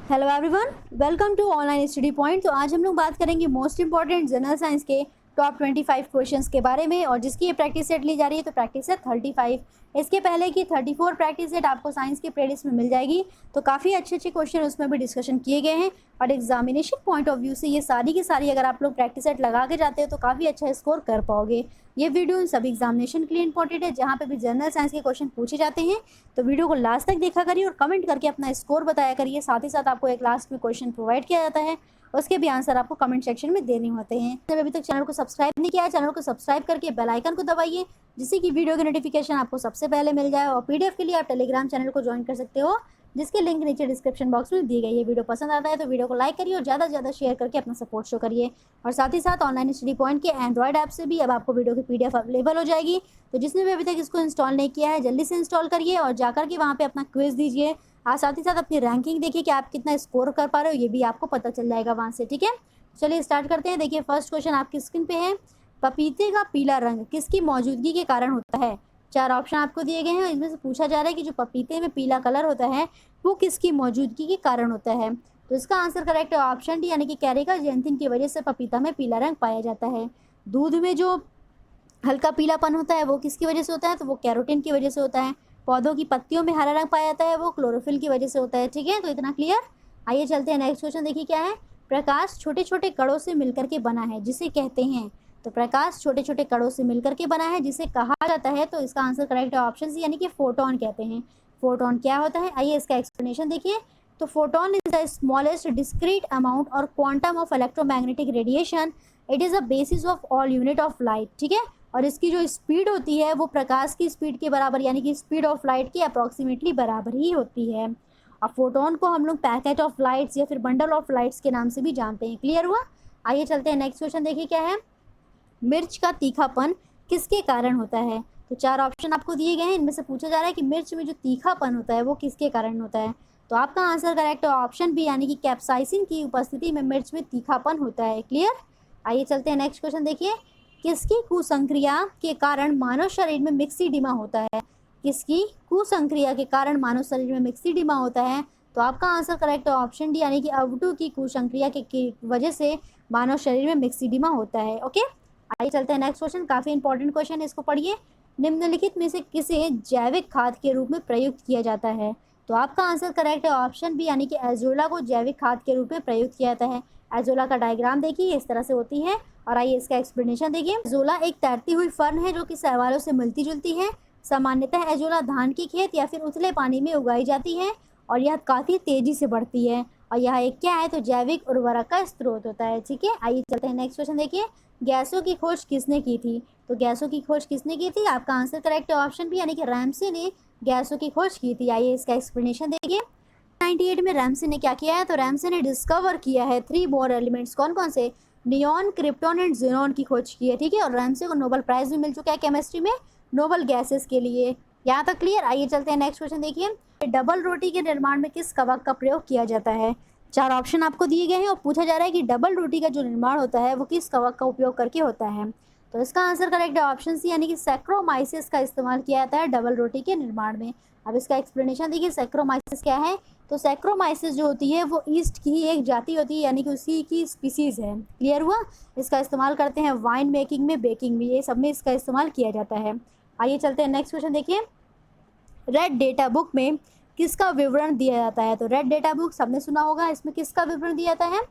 Hello everyone, welcome to online study point. तो आज हम लोग बात करेंगे मोस्ट इंपॉर्टेंट जनरल साइंस के टॉप 25 क्वेश्चंस के बारे में, और जिसकी ये प्रैक्टिस सेट ली जा रही है। तो प्रैक्टिस सेट 35, इसके पहले की 34 प्रैक्टिस सेट आपको साइंस की प्लेलिस्ट में मिल जाएगी। तो काफ़ी अच्छे अच्छे क्वेश्चन उसमें भी डिस्कशन किए गए हैं, और एग्जामिनेशन पॉइंट ऑफ व्यू से ये सारी की सारी अगर आप लोग प्रैक्टिस सेट लगा के जाते हो तो काफ़ी अच्छा स्कोर कर पाओगे। ये वीडियो उन सभी एग्जामिनेशन के लिए इंपॉर्टेंट है जहाँ पे भी जनरल साइंस के क्वेश्चन पूछे जाते हैं। तो वीडियो को लास्ट तक देखा करिए और कमेंट करके अपना स्कोर बताया करिए। साथ ही साथ आपको एक लास्ट में क्वेश्चन प्रोवाइड किया जाता है, उसके भी आंसर आपको कमेंट सेक्शन में देने होते हैं। जब अभी तक चैनल को सब्सक्राइब नहीं किया है, चैनल को सब्सक्राइब करके बेल आइकन को दबाइए, जिससे कि वीडियो की नोटिफिकेशन आपको सबसे पहले मिल जाए। और पीडीएफ के लिए आप टेलीग्राम चैनल को ज्वाइन कर सकते हो, जिसके लिंक नीचे डिस्क्रिप्शन बॉक्स में दी गई है। वीडियो पसंद आता है तो वीडियो को लाइक करिए और ज़्यादा से ज़्यादा शेयर करके अपना सपोर्ट शो करिए। और साथ ही साथ ऑनलाइन स्टडी पॉइंट के एंड्रॉइड ऐप से भी अब आपको वीडियो की पीडीएफ अवेलेबल हो जाएगी। तो जिसने भी अभी तक इसको इंस्टॉल नहीं किया है, जल्दी से इंस्टॉल करिए और जाकर के वहाँ पे अपना क्विज दीजिए। साथ ही साथ अपनी रैंकिंग देखिए कि आप कितना स्कोर कर पा रहे हो, ये भी आपको पता चल जाएगा वहाँ से। ठीक है, चलिए स्टार्ट करते हैं। देखिए फर्स्ट क्वेश्चन आपकी स्क्रीन पे है, पपीते का पीला रंग किसकी मौजूदगी के कारण होता है। चार ऑप्शन आपको दिए गए हैं, इसमें से पूछा जा रहा है कि जो पपीते में पीला कलर होता है वो किसकी मौजूदगी के कारण होता है। तो इसका आंसर करेक्ट है ऑप्शन डी, यानी कि कैरिका जेंथिन की वजह से पपीता में पीला रंग पाया जाता है। दूध में जो हल्का पीलापन होता है वो किसकी वजह से होता है, तो वो कैरोटीन की वजह से होता है। पौधों की पत्तियों में हरा रंग पाया जाता है, वो क्लोरोफिल की वजह से होता है। ठीक है, तो इतना क्लियर। आइए चलते हैं नेक्स्ट क्वेश्चन। देखिए क्या है, प्रकाश छोटे छोटे कणों से मिलकर के बना है जिसे कहते हैं। तो प्रकाश छोटे छोटे कणों से मिलकर के बना है जिसे कहा जाता है। तो इसका आंसर करेक्ट है ऑप्शन सी, यानी कि फोटोन कहते हैं। फोटोन क्या होता है, आइए इसका एक्सप्लेनेशन देखिए। तो photon is the smallest discrete amount or quantum of electromagnetic radiation. It is a basis of all unit of light. ठीक है, और इसकी जो स्पीड होती है वो प्रकाश की स्पीड के बराबर, यानी कि स्पीड ऑफ लाइट की अप्रॉक्सीमेटली बराबर ही होती है। अब फोटोन को हम लोग पैकेट ऑफ लाइट्स या फिर बंडल ऑफ लाइट्स के नाम से भी जानते हैं। क्लियर हुआ। आइए चलते हैं नेक्स्ट क्वेश्चन। देखिए क्या है, मिर्च का तीखापन किसके कारण होता है। तो चार ऑप्शन आपको दिए गए हैं, इनमें से पूछा जा रहा है कि मिर्च में जो तीखापन होता है वो किसके कारण होता है। तो आपका आंसर करेक्ट है ऑप्शन बी, यानी कि कैप्साइसिन की उपस्थिति में मिर्च में तीखापन होता है। क्लियर। आइए चलते हैं नेक्स्ट क्वेश्चन। देखिए, किसकी कुसंक्रिया के कारण मानव शरीर में मिक्सिडिमा होता है। किसकी कुसंक्रिया के कारण मानव शरीर में मिक्सिडिमा होता है। तो आपका आंसर करेक्ट है ऑप्शन डी, यानी कि अवटू की कुसंक्रिया की वजह से मानव शरीर में मिक्सिडिमा होता है। ओके, आइए चलते हैं नेक्स्ट क्वेश्चन। काफ़ी इंपॉर्टेंट क्वेश्चन है, इसको पढ़िए। निम्नलिखित में से किसे जैविक खाद के रूप में प्रयुक्त किया जाता है। तो आपका आंसर करेक्ट है ऑप्शन बी, यानी कि एजोला को जैविक खाद के रूप में प्रयुक्त किया जाता है। एजोला का डायग्राम देखिए, इस तरह से होती है। और आइए इसका एक्सप्लेनेशन देखिए। एजोला एक तैरती हुई फर्न है जो कि शैवालों से मिलती जुलती है। सामान्यतः एजोला धान की खेत या फिर उथले पानी में उगाई जाती है, और यह काफ़ी तेजी से बढ़ती है। और यह एक क्या है, तो जैविक उर्वरक का स्रोत होता है। ठीक है, आइए चलते हैं नेक्स्ट क्वेश्चन। देखिए, गैसों की खोज किसने की थी। तो गैसों की खोज किसने की थी, आपका आंसर करेक्ट है ऑप्शन बी, यानी कि रैमसे ने गैसों की खोज की थी। आइए इसका एक्सप्लेनेशन देखिए। 98 में रैमसे ने क्या किया है, तो रैमसे ने डिस्कवर किया है 3 मोर एलिमेंट्स। कौन कौन से, नियॉन, क्रिप्टॉन एंड ज़ेनॉन की खोज की है। ठीक है, और रैमसे को नोबेल प्राइज भी मिल चुका है केमिस्ट्री में, नोबेल गैसेस के लिए। यहाँ तक क्लियर। आइए चलते हैं नेक्स्ट क्वेश्चन। देखिए, डबल रोटी के निर्माण में किस कवक का प्रयोग किया जाता है। चार ऑप्शन आपको दिए गए हैं और पूछा जा रहा है कि डबल रोटी का जो निर्माण होता है वो किस कवक का उपयोग करके होता है। तो इसका आंसर करेक्ट है ऑप्शन सी, यानी कि सैक्रोमाइसिस का इस्तेमाल किया जाता है डबल रोटी के निर्माण में। अब इसका एक्सप्लेनेशन देखिए, सैक्रोमाइसिस क्या है। तो सैक्रोमाइसिस जो होती है वो ईस्ट की ही एक जाति होती है, यानी कि उसी की स्पीसीज है। क्लियर हुआ। इसका इस्तेमाल करते हैं वाइन मेकिंग में, बेकिंग में, ये सब में इसका इस्तेमाल किया जाता है। आइए चलते हैं नेक्स्ट क्वेश्चन। देखिए, रेड डेटा बुक में किसका विवरण दिया जाता है। तो रेड डेटा बुक सबने सुना होगा, इसमें किसका विवरण दिया जाता है।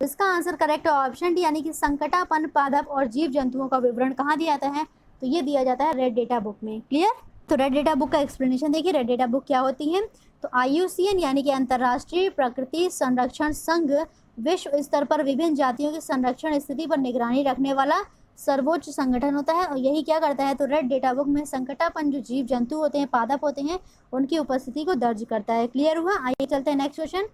तो इसका आंसर करेक्ट है ऑप्शन डी, यानी कि संकटापन्न पादप और जीव जंतुओं का विवरण कहाँ दिया जाता है, तो ये दिया जाता है रेड डेटा बुक में। क्लियर। तो रेड डेटा बुक का एक्सप्लेनेशन देखिए। रेड डेटा बुक क्या होती है, तो IUCN यानी कि अंतर्राष्ट्रीय प्रकृति संरक्षण संघ विश्व स्तर पर विभिन्न जातियों की संरक्षण स्थिति पर निगरानी रखने वाला सर्वोच्च संगठन होता है। और यही क्या करता है, तो रेड डेटा बुक में संकटापन्न जो जीव जंतु होते हैं, पादप होते हैं, उनकी उपस्थिति को दर्ज करता है। क्लियर हुआ। आइए चलते हैं नेक्स्ट क्वेश्चन।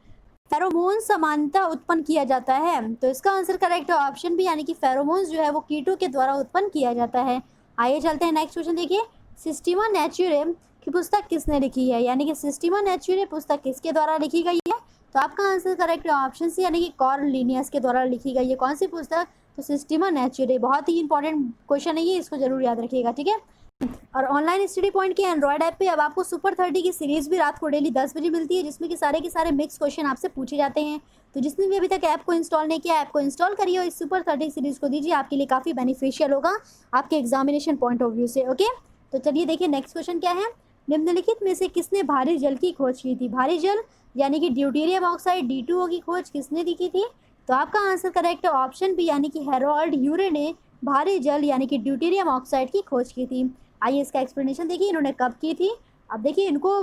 फेरोमोन समानता उत्पन्न किया जाता है। तो इसका आंसर करेक्ट है ऑप्शन बी, यानी कि फेरोमोन्स जो है वो कीटों के द्वारा उत्पन्न किया जाता है। आइए चलते हैं नेक्स्ट क्वेश्चन। देखिए, सिस्टीमा नेचुरे की पुस्तक किसने लिखी है, यानी कि सिस्टीमा नेचुरे पुस्तक किसके द्वारा लिखी गई है। तो आपका आंसर करेक्ट है ऑप्शन सी, यानी कि कार्ल लिनियस के द्वारा लिखी गई है। कौन सी पुस्तक, तो सिस्टीमा नेचुरे। बहुत ही इंपॉर्टेंट क्वेश्चन है ये, इसको जरूर याद रखिएगा। ठीक है, और ऑनलाइन स्टडी पॉइंट के एंड्रॉयड ऐप पे अब आपको सुपर 30 की सीरीज़ भी रात को डेली 10 बजे मिलती है, जिसमें कि सारे के सारे मिक्स क्वेश्चन आपसे पूछे जाते हैं। तो जिसने भी अभी तक ऐप को इंस्टॉल नहीं किया, ऐप को इंस्टॉल करिए और इस सुपर 30 सीरीज़ को दीजिए, आपके लिए काफ़ी बेनिफिशियल होगा आपके एग्जामिनेशन पॉइंट ऑफ व्यू से। ओके, तो चलिए देखिए नेक्स्ट क्वेश्चन क्या है। निम्नलिखित में से किसने भारी जल की खोज की थी? भारी जल यानी कि ड्यूटेरियम ऑक्साइड D2O की खोज किसने की थी? तो आपका आंसर करेक्ट है ऑप्शन बी यानी कि हेरोल्ड यूरे ने भारी जल यानी कि ड्यूटेरियम ऑक्साइड की खोज की थी। आइए इसका एक्सप्लेनेशन देखिए, इन्होंने कब की थी। अब देखिए इनको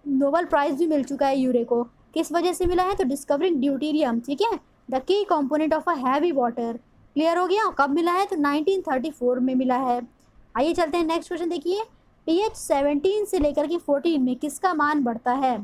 नोबेल प्राइज़ भी मिल चुका है यूरे को। किस वजह से मिला है? तो डिस्कवरिंग ड्यूटेरियम, ठीक है, the key component of a heavy water. Clear हो गया? कब मिला है? तो 1934 में मिला है। आइए चलते हैं नेक्स्ट क्वेश्चन देखिए। pH 17 से लेकर के 14 में किसका मान बढ़ता है?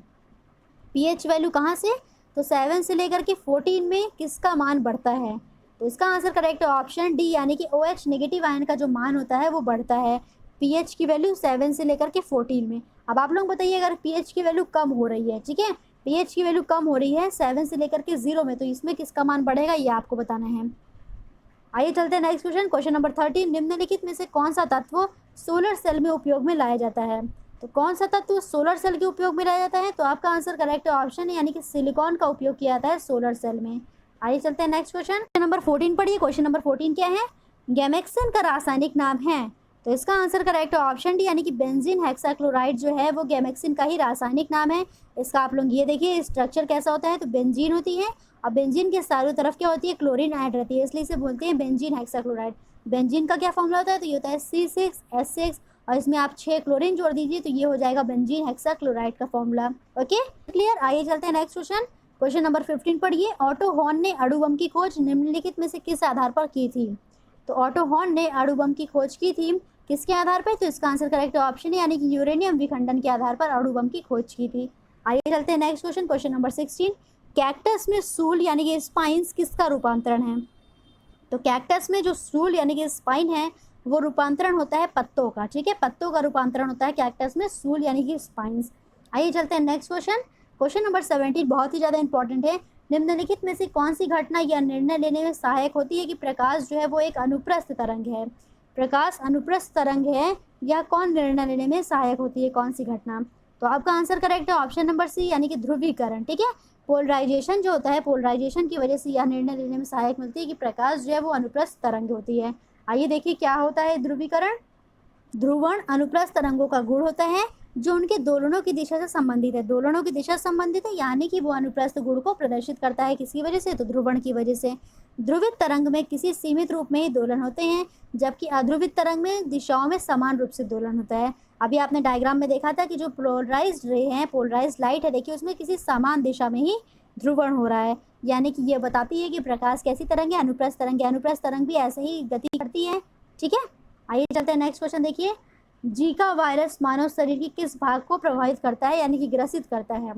pH वैल्यू कहाँ से? तो 7 से लेकर के 14 में किसका मान बढ़ता है? तो इसका आंसर करेक्ट है ऑप्शन डी यानी कि OH नेगेटिव आयन का जो मान होता है वो बढ़ता है pH की वैल्यू 7 से लेकर के 14 में। अब आप लोग बताइए अगर pH की वैल्यू कम हो रही है, ठीक है, pH की वैल्यू कम हो रही है 7 से लेकर के 0 में, तो इसमें किसका मान बढ़ेगा ये आपको बताना है। आइए चलते हैं नेक्स्ट क्वेश्चन, क्वेश्चन नंबर 13। निम्नलिखित में से कौन सा तत्व सोलर सेल में उपयोग में लाया जाता है? तो कौन सा तत्व सोलर सेल के उपयोग में लाया जाता है? तो आपका आंसर करेक्ट ऑप्शन है यानी कि सिलिकॉन का उपयोग किया जाता है सोलर सेल में। आइए चलते हैं नेक्स्ट क्वेश्चन, क्वेश्चन नंबर 14 पढ़िए। क्वेश्चन नंबर 14 क्या है? गैमेक्सिन का रासायनिक नाम है? तो इसका आंसर करेक्ट है ऑप्शन डी यानी कि बेंजीन हेक्साक्लोराइड जो है वो गैमेक्सिन का ही रासायनिक नाम है। इसका आप लोग ये देखिए स्ट्रक्चर कैसा होता है, तो बेंजीन होती है और बेंजीन के चारों तरफ क्या होती है? क्लोरीन ऐड रहती है, इसलिए इसे बोलते हैं बेंजीन हेक्साक्लोराइड। बेंजीन का क्या फॉर्मूला होता है? तो ये होता है C6H6 और इसमें आप 6 क्लोरीन जोड़ दीजिए तो ये हो जाएगा बेंजीन हेक्साक्लोराइड का फॉर्मूला। Okay clear? आइए चलते हैं नेक्स्ट क्वेश्चन, क्वेश्चन नंबर 15 पढ़िए। ऑटो हॉर्न ने अणु बम की खोज निम्नलिखित में से किस आधार पर की थी? तो ऑटो हॉर्न ने अणु बम की खोज की थी किसके आधार पर? तो इसका आंसर करेक्ट ऑप्शन है यानी कि यूरेनियम विखंडन के आधार पर अणु बम की खोज की थी। आइए चलते हैं next question, question number 16। Cactus में सूल यानी कि स्पाइन्स किसका रूपांतरण है? तो कैक्टस में जो सूल यानी कि स्पाइन है वो रूपांतरण होता है पत्तों का, ठीक है, पत्तों का रूपांतरण होता है कैक्टस में सूल यानी कि स्पाइन्स। आइए चलते हैं नेक्स्ट क्वेश्चन, क्वेश्चन नंबर 17 बहुत ही ज़्यादा इंपॉर्टेंट है। निम्नलिखित में से कौन सी घटना या निर्णय लेने में सहायक होती है कि प्रकाश जो है वो एक अनुप्रस्थ तरंग है? प्रकाश अनुप्रस्थ तरंग है या कौन निर्णय लेने में सहायक होती है, कौन सी घटना? तो आपका आंसर करेक्ट है ऑप्शन नंबर सी यानी कि ध्रुवीकरण, ठीक है, पोलराइजेशन जो होता है, पोलराइजेशन की वजह से यह निर्णय लेने में सहायक मिलती है कि प्रकाश जो है वो अनुप्रस्थ तरंग होती है। आइए देखिए क्या होता है ध्रुवीकरण। ध्रुवण अनुप्रस्थ तरंगों का गुण होता है जो उनके दोलनों की दिशा से संबंधित है, दोलनों की दिशा से संबंधित है यानी कि वो अनुप्रस्थ गुण को प्रदर्शित करता है किसकी वजह से? तो ध्रुवण की वजह से। ध्रुवित तरंग में किसी सीमित रूप में ही दोलन होते हैं जबकि अध्रुवित तरंग में दिशाओं में समान रूप से दोलन होता है। अभी आपने डायग्राम में देखा था कि जो पोलराइज्ड रे है, पोलराइज्ड लाइट है, देखिए उसमें किसी समान दिशा में ही ध्रुवण हो रहा है, यानी कि ये बताती है कि प्रकाश कैसी तरंग है? अनुप्रस्थ तरंग है। अनुप्रस्थ तरंग भी ऐसे ही गति करती है, ठीक है। आइए चलते हैं नेक्स्ट क्वेश्चन देखिए। जीका वायरस मानव शरीर के किस भाग को प्रभावित करता है यानी कि ग्रसित करता है?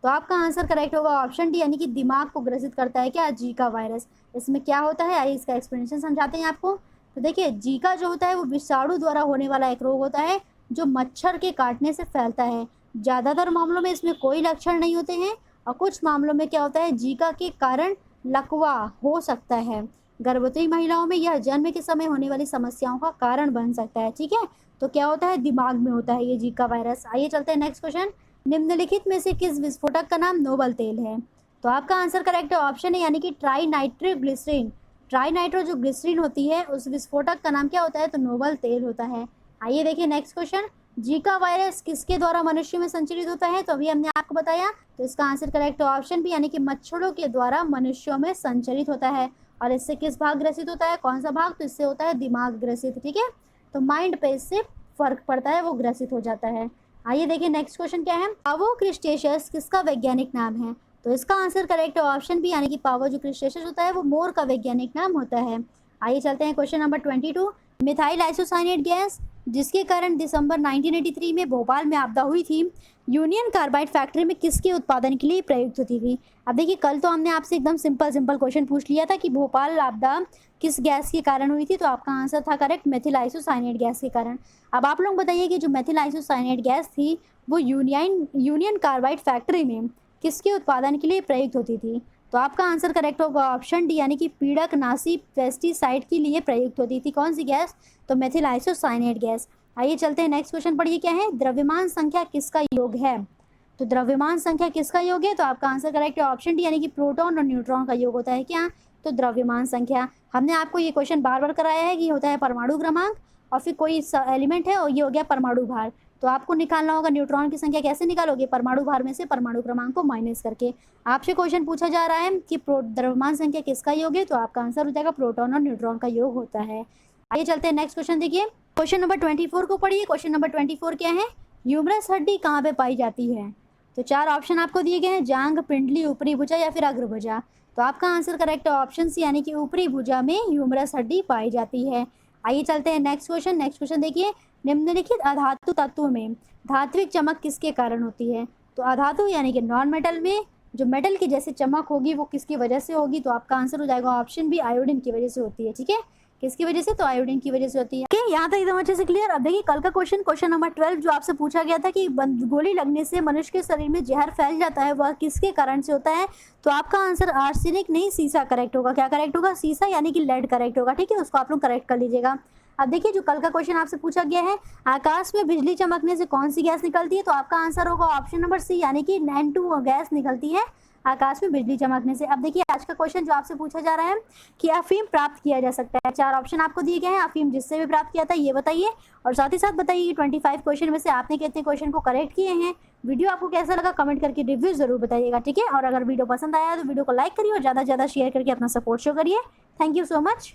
तो आपका आंसर करेक्ट होगा ऑप्शन डी यानी कि दिमाग को ग्रसित करता है क्या? Zika virus. इसमें क्या होता है आइए इसका एक्सप्लेनेशन समझाते हैं आपको। तो देखिए जीका जो होता है वो विषाणु द्वारा होने वाला एक रोग होता है जो मच्छर के काटने से फैलता है। ज़्यादातर मामलों में इसमें कोई लक्षण नहीं होते हैं और कुछ मामलों में क्या होता है जीका के कारण लकवा हो सकता है। गर्भवती महिलाओं में यह जन्म के समय होने वाली समस्याओं का कारण बन सकता है, ठीक है। तो क्या होता है? दिमाग में होता है ये जीका वायरस। आइए चलते हैं नेक्स्ट क्वेश्चन। निम्नलिखित में से किस विस्फोटक का नाम नोबल तेल है? तो आपका आंसर करेक्ट ऑप्शन है यानी कि ट्राइनाइट्रोग्लिसरीन। ट्राइनाइट्रो जो ग्लिसरीन होती है उस विस्फोटक का नाम क्या होता है? तो नोबल तेल होता है। आइए देखिए नेक्स्ट क्वेश्चन। जीका वायरस किसके द्वारा मनुष्य में संचरित होता है? तो अभी हमने आपको बताया, तो इसका आंसर करेक्ट ऑप्शन भी यानी कि मच्छरों के द्वारा मनुष्यों में संचरित होता है। और इससे किस भाग ग्रसित होता है? कौन सा भाग? तो इससे होता है दिमाग ग्रसित, ठीक है। तो माइंड पे इससे फर्क पड़ता है, वो ग्रसित हो जाता है। आइए देखिए नेक्स्ट क्वेश्चन क्या है। पावो क्रिस्टेशियस किसका वैज्ञानिक नाम है? तो इसका आंसर करेक्ट ऑप्शन भी यानी कि पावो जो क्रिस्टेशियस होता है वो मोर का वैज्ञानिक नाम होता है। आइए चलते हैं question number 22। Methyl isocyanate gas जिसके कारण दिसंबर 1983 में भोपाल में आपदा हुई थी यूनियन कार्बाइड फैक्ट्री में किसके उत्पादन के लिए प्रयुक्त होती थी? अब देखिए कल तो हमने आपसे एकदम सिंपल क्वेश्चन पूछ लिया था कि भोपाल आपदा किस गैस के कारण हुई थी, तो आपका आंसर था करेक्ट मेथिल आइसोसाइनेट गैस के कारण। अब आप लोग बताइए कि जो मेथिल आइसोसाइनेट गैस थी वो यूनियन कार्बाइड फैक्ट्री में किसके उत्पादन के लिए प्रयुक्त होती थी? तो आपका आंसर करेक्ट होगा ऑप्शन डी यानी कि पीड़कनाशी पेस्टिसाइड के लिए प्रयुक्त होती थी। कौन सी गैस? तो मेथिल आइसोसाइनेट गैस। आइए चलते हैं नेक्स्ट क्वेश्चन पढ़िए क्या है, द्रव्यमान संख्या किसका योग है। तो द्रव्यमान संख्या किसका योग है, तो आपका आंसर करेक्ट है ऑप्शन डी, यानी कि प्रोटॉन और न्यूट्रॉन का योग होता है क्या, तो द्रव्यमान संख्या। हमने आपको ये क्वेश्चन बार बार कराया है कि होता है परमाणु क्रमांक और फिर कोई एलिमेंट है और ये हो गया परमाणु भार। तो आपको निकालना होगा न्यूट्रॉन की संख्या, कैसे निकालोगे, परमाणु भार में से परमाणु क्रमांक को माइनस करके। आपसे क्वेश्चन पूछा जा रहा है कि द्रव्यमान संख्या किसका योग है, तो आपका आंसर हो जाएगा प्रोटॉन और न्यूट्रॉन का योग होता है। आइए चलते हैं नेक्स्ट क्वेश्चन देखिए, क्वेश्चन नंबर 24 को पढ़िए। क्वेश्चन नंबर 24 क्या है, ह्यूमरस हड्डी कहाँ पे पाई जाती है। तो 4 ऑप्शन आपको दिए गए हैं, जांघ, पिंडली, ऊपरी भुजा या फिर अग्र भुजा। तो आपका आंसर करेक्ट है ऑप्शन सी, यानी कि ऊपरी भुजा में ह्यूमरस हड्डी पाई जाती है। आइए चलते हैं नेक्स्ट क्वेश्चन। नेक्स्ट क्वेश्चन देखिए, निम्नलिखित अधातु तत्वों में धात्विक चमक किसके कारण होती है। तो अधातु यानी कि नॉन मेटल में जो मेटल की जैसे चमक होगी वो किसकी वजह से होगी, तो आपका आंसर हो जाएगा ऑप्शन बी, आयोडीन की वजह से होती है। ठीक है, किसकी वजह से, तो आयोडीन की वजह से होती है। ओके, यहाँ तक एकदम अच्छे से क्लियर। अब देखिए कल का क्वेश्चन नंबर 12 जो आपसे पूछा गया था कि गोली लगने से मनुष्य के शरीर में जहर फैल जाता है, वह किसके कारण से होता है। तो आपका आंसर आर्सेनिक नहीं, सीसा करेक्ट होगा। क्या करेक्ट होगा, सीसा यानी कि लेड करेक्ट होगा। ठीक है, उसको आप लोग करेक्ट कर लीजिएगा। अब देखिए जो कल का क्वेश्चन आपसे पूछा गया है, आकाश में बिजली चमकने से कौन सी गैस निकलती है। तो आपका आंसर होगा ऑप्शन नंबर सी, यानी कि N2 गैस निकलती है आकाश में बिजली चमकने से। अब देखिए आज का क्वेश्चन जो आपसे पूछा जा रहा है कि अफीम प्राप्त किया जा सकता है। 4 ऑप्शन आपको दिए गए हैं, अफीम जिससे भी प्राप्त किया था ये बताइए, और साथ ही साथ बताइए कि 25 क्वेश्चन में से आपने कितने क्वेश्चन को करेक्ट किए हैं। वीडियो आपको कैसा लगा कमेंट करके रिव्यू जरूर बताइएगा। ठीक है, और अगर वीडियो पसंद आया तो वीडियो को लाइक करिए और ज़्यादा से ज़्यादा शेयर करके अपना सपोर्ट शो करिए। Thank you so much.